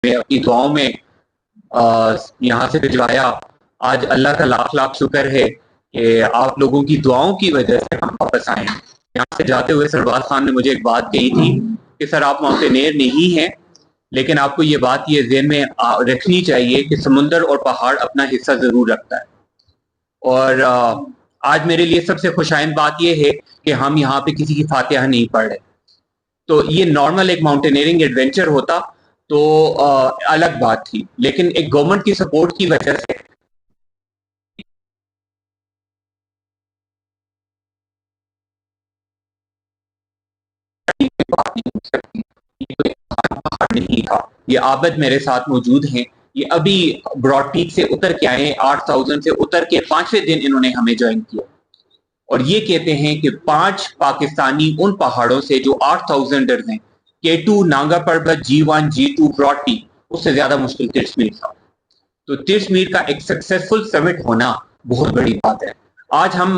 اپنی دعاؤں میں یہاں سے بھجوایا. آج اللہ کا لاکھ لاکھ شکر ہے کہ آپ لوگوں کی دعاؤں کی وجہ سے ہم واپس آئے ہیں. یہاں سے جاتے ہوئے سربراز خان نے مجھے ایک بات کہی تھی کہ سر آپ ماؤنٹینئر نہیں ہیں، لیکن آپ کو یہ بات یہ ذہن میں رکھنی چاہیے کہ سمندر اور پہاڑ اپنا حصہ ضرور رکھتا ہے. اور آج میرے لیے سب سے خوشائند بات یہ ہے کہ ہم یہاں پہ کسی کی فاتحہ نہیں پڑھ رہے. تو یہ نارمل ایک ماؤنٹینئرنگ ایڈونچر ہوتا تو الگ بات تھی، لیکن ایک گورنمنٹ کی سپورٹ کی وجہ سے نہیں تھا. یہ عابد میرے ساتھ موجود ہیں، یہ ابھی براڈ پیک سے اتر کے آئے ہیں، 8000 سے اتر کے 5ویں دن انہوں نے ہمیں جوائن کیا. اور یہ کہتے ہیں کہ 5 پاکستانی ان پہاڑوں سے جو 8000 ہیں، K2 نانگا پربت، G1 G2 براڈ پیک، اس سے زیادہ مشکل ترشمیر تھا. تو ترشمیر کا ایک سکسیسفل سمٹ ہونا بہت بڑی بات ہے. آج ہم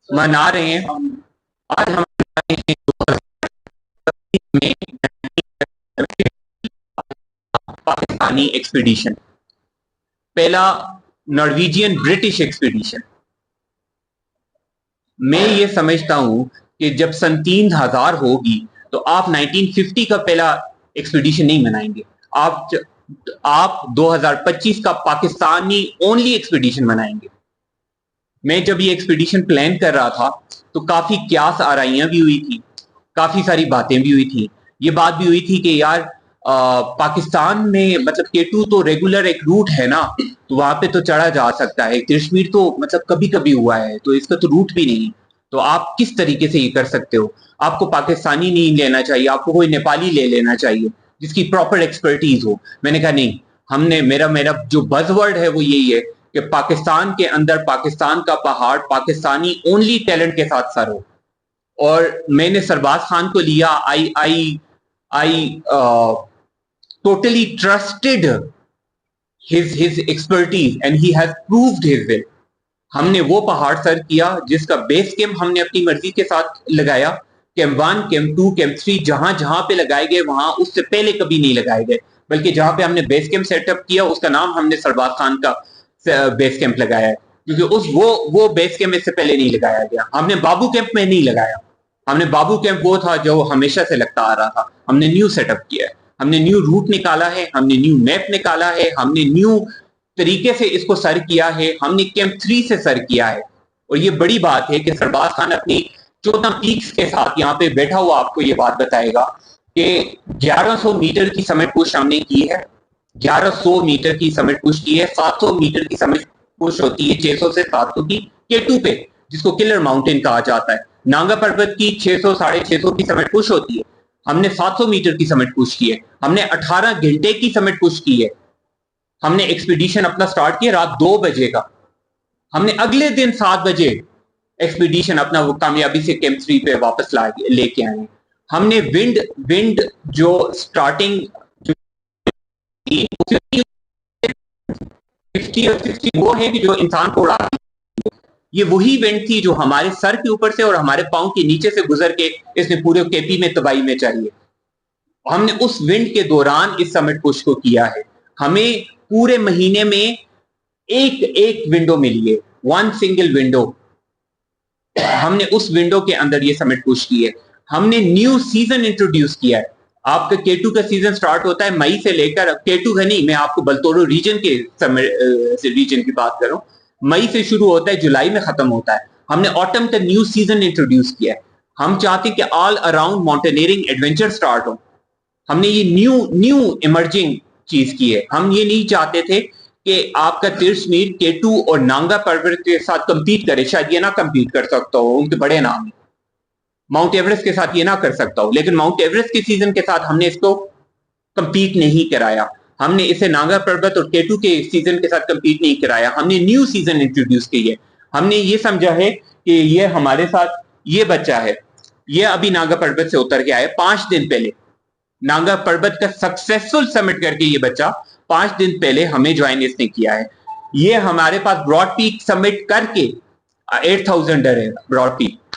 منا رہے ہیں، آج ہم پاکستانی ایکسپیڈیشن، پہلا نارویجین برٹش ایکسپیڈیشن. میں یہ سمجھتا ہوں کہ جب سن 3000 ہوگی تو آپ 1950 کا پہلا ایکسپیڈیشن نہیں منائیں گے، آپ 2025 کا پاکستانی اونلی ایکسپیڈیشن منائیں گے. میں جب یہ ایکسپیڈیشن پلان کر رہا تھا تو کافی قیاس آرائیاں بھی ہوئی تھی، کافی ساری باتیں بھی ہوئی تھی. یہ بات بھی ہوئی تھی کہ یار پاکستان میں مطلب K2 تو ریگولر ایک روٹ ہے نا، تو وہاں پہ تو چڑھا جا سکتا ہے. کشمیر تو مطلب کبھی کبھی ہوا ہے تو اس کا تو روٹ بھی نہیں، تو آپ کس طریقے سے یہ کر سکتے ہو؟ آپ کو پاکستانی نہیں لینا چاہیے، آپ کو کوئی نیپالی لے لینا چاہیے جس کی پراپر ایکسپرٹیز ہو. میں نے کہا نہیں، ہم نے میرا جو بز ورڈ ہے وہ یہی ہے کہ پاکستان کے اندر پاکستان کا پہاڑ پاکستانی اونلی ٹیلنٹ کے ساتھ سر ہو. اور میں نے سرباز خان کو لیا. I totally trusted his expertise and he has proved his will. ہم نے وہ پہاڑ سر کیا جس کا بیس کیمپ ہم نے اپنی مرضی کے ساتھ لگایا. کیمپ 1 کیمپ 2 کیمپ 3 جہاں جہاں پہ لگائے گئے وہاں اس سے پہلے کبھی نہیں لگائے گئے، بلکہ جہاں پہ ہم نے بیس کیمپ سیٹ اپ کیا اس کا نام ہم نے سرباز خان کا بیس کیمپ لگایا ہے، کیونکہ وہ بیس کیمپ اس سے پہلے نہیں لگایا گیا. ہم نے بابو کیمپ میں نہیں لگایا، ہم نے بابو کیمپ وہ تھا جو ہمیشہ سے لگتا آ رہا تھا. ہم نے نیو سیٹ اپ کیا ہے، ہم نے نیو روٹ نکالا ہے، ہم نے نیو میپ نکالا ہے، ہم نے نیو طریقے سے اس کو سر کیا ہے. ہم نے کیمپ 3 سے سر کیا ہے. اور یہ بڑی بات ہے کہ سرباز خان اپنی 14 پیکس کے ساتھ یہاں پہ بیٹھا ہوا آپ کو یہ بات بتائے گا کہ 1100 میٹر کی سمٹ پش ہم نے کی ہے، 1100 میٹر کی سمٹ پش کی ہے. 700 میٹر کی سمٹ پش ہوتی ہے 600 سے 700 کی K2 پہ، جس کو کلر ماؤنٹین کہا جاتا ہے. نانگا پربت کی 600 650 کی سمٹ پش ہوتی ہے. ہم نے 700 میٹر کی سمٹ پش کی ہے. ہم نے 18 گھنٹے کی سمٹ پش کی ہے. ہم نے ایکسپیڈیشن اپنا سٹارٹ کیا رات 2 بجے کا، ہم نے اگلے دن 7 بجے ایکسپیڈیشن اپنا وہ کامیابی سے کیمپ 3 پہ واپس لے کے آئے. ہم نے ونڈ جو سٹارٹنگ 50 اور 60 وہ ہے کہ جو انسان کو اڑا، یہ وہی ونڈ تھی جو ہمارے سر کے اوپر سے اور ہمارے پاؤں کے نیچے سے گزر کے اس نے پورے KP میں تباہی میں چاہیے. ہم نے اس ونڈ کے دوران اس سمٹ پش کو کیا ہے. ہمیں پورے مہینے میں ایک ونڈو ملی ہے، 1 سنگل ونڈو. ہم نے اس ونڈو کے اندر یہ سمٹ پش کی ہے. ہم نے نیو سیزن انٹروڈیوس کیا ہے. آپ کا K2 کا سیزن سٹارٹ ہوتا ہے مئی سے لے کر، K2 کا نہیں، میں آپ کو بلتورو ریجن کی بات کروں، مئی سے شروع ہوتا ہے جولائی میں ختم ہوتا ہے. ہم نے آٹم کا نیو سیزن انٹروڈیوس کیا ہے. ہم چاہتے ہیں کہ آل اراؤنڈ ماؤنٹینئرنگ ایڈونچر سٹارٹ ہو. ہم نے یہ نیو ایمرجنگ چیز کی ہے. ہم یہ نہیں چاہتے تھے کہ آپ کا ترشمیر K2 اور نانگا پربت کے ساتھ کمپیٹ کرے. شاید یہ نہ کمپیٹ کر سکتا ہو، ان کے بڑے نام ہیں. ماؤنٹ ایوریسٹ کے ساتھ یہ نہ کر سکتا ہو، لیکن ماؤنٹ ایوریسٹ کے سیزن کے ساتھ ہم نے اس کو کمپیٹ نہیں کرایا. ہم نے اسے نانگا پربت اور K2 کے سیزن کے ساتھ کمپیٹ نہیں کرایا. ہم نے نیو سیزن انٹروڈیوس کی ہے. ہم نے یہ سمجھا ہے کہ یہ ہمارے ساتھ یہ بچہ ہے، یہ ابھی نانگا پربت سے اتر کے آئے 5 دن پہلے. نانگا پربت کا سکسیسفل سمٹ کر کے یہ بچہ 5 دن پہلے ہمیں جوائن اس نے کیا ہے. یہ ہمارے پاس براڈ پیک سمٹ کر کے 8000 ہے Broad pack.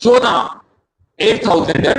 14 8000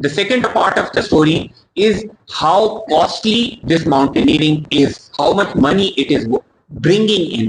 The second part of the story is how costly this mountaineering is, how much money it is bringing in.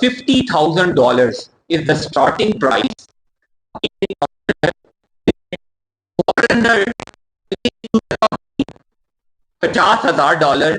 $50,000 is the starting price. $50,000